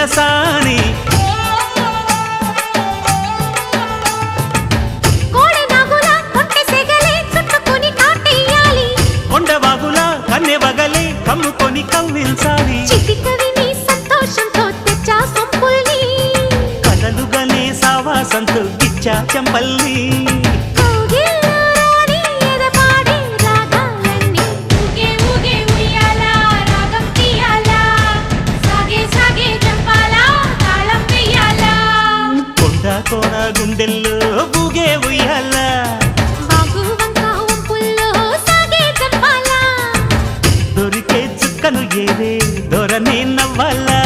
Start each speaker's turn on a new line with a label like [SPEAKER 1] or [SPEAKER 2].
[SPEAKER 1] దొరసాని కొండవాగులా కన్నె వగలే కమ్ముకొని కవ్వించాలి కలలుగనే సావాసంతో గిచ్చా చెంపల్లి కొండ కోన గుండెల్లో బూగే ఉయ్యాల దొరికే చుక్కను ఏరే దొరనే నవ్వాలా